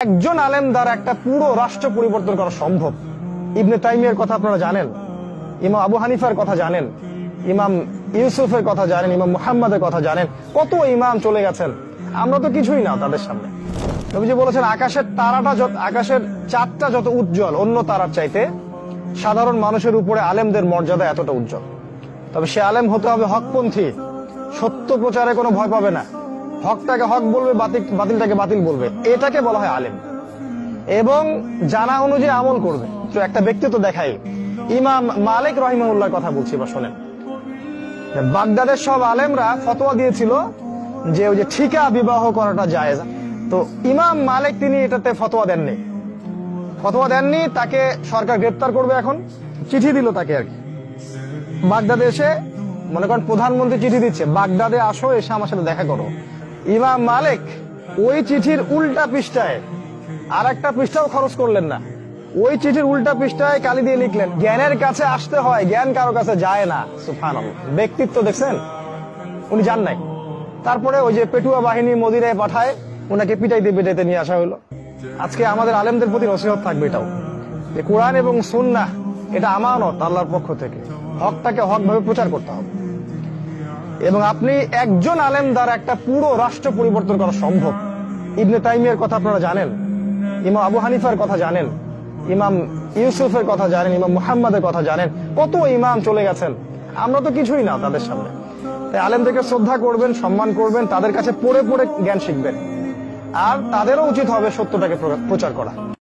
একজন আলেম দ্বারা একটা পুরো রাষ্ট্র পরিবর্তন করা সম্ভব। ইবনে তাইমিয়ার কথা আপনারা জানেন, ইমাম আবু হানিফার কথা জানেন, ইমাম ইউসুফের কথা জানেন, ইমাম মুহাম্মাদের কথা জানেন। কত ইমাম চলে গেছেন, আমরা তো কিছুই না তাদের সামনে। নবীজি বলেছেন আকাশের চাঁদটা যত উজ্জ্বল অন্য তারার চাইতে, সাধারণ মানুষের উপরে আলেমদের মর্যাদা এতটা উজ্জ্বল। তবে সে আলেম হতে হবে হকপন্থী, সত্য প্রচারে কোনো ভয় পাবে না, হকটাকে হক বলবে, বাতিলটাকে বাতিল বলবে, এটাকে বলা হয় আলেম। এবং জানা অনুযায়ী আমল করবে। তো একটা ব্যক্তিত্ব দেখাই, ইমাম মালিক রাহিমাহুল্লাহর কথা বলছি, বা শোনেন। বাগদাদের সব আলেমরা ফতোয়া দিয়েছিল যে ওই যে ঠিকা বিবাহ করাটা জায়েজ। তো ইমাম মালিক তিনি এটাতে ফতোয়া দেননি। তাকে সরকার গ্রেপ্তার করবে, এখন চিঠি দিল তাকে আর কি। বাগদাদে এসে, মনে করেন প্রধানমন্ত্রী চিঠি দিচ্ছে, বাগদাদে আসো, এসে আমার সাথে দেখা করো। ইমাম মালিক ওই চিঠির উল্টা পৃষ্ঠায় আর একটা পৃষ্ঠাও খরচ করলেন না, ওই চিঠির উল্টা পৃষ্ঠায় কালি দিয়ে লিখলেন, জ্ঞানের কাছে আসতে হয়, জ্ঞান কারো কাছে যায় না। সুবহানাল্লাহ, ব্যক্তিত্ব দেখছেন, উনি যান নাই। তারপরে ওই যে পেটুয়া বাহিনী মদিনায় পাঠায়, ওনাকে পিটাইতে নিয়ে আসা হলো। আজকে আমাদের আলেমদের প্রতি নসিহত থাকবে এটাও, যে কোরআন এবং সুন্নাহ এটা আমানত আল্লাহর পক্ষ থেকে, হকটাকে হক ভাবে প্রচার করতে হবে। এবং আপনি একজন আলেম দ্বারা একটা পুরো রাষ্ট্র পরিবর্তন করা সম্ভব। ইবনে তাইমিয়ার কথা আপনারা জানেন, ইমাম আবু হানিফার কথা জানেন, ইমাম ইউসুফের কথা জানেন, ইমাম মুহাম্মাদের কথা জানেন। কত ইমাম চলে গেছেন, আমরা তো কিছুই না তাদের সামনে। তাই আলেমদেরকে শ্রদ্ধা করবেন, সম্মান করবেন, তাদের কাছে পড়ে জ্ঞান শিখবেন। আর তাদেরও উচিত হবে সত্যটাকে প্রচার করা।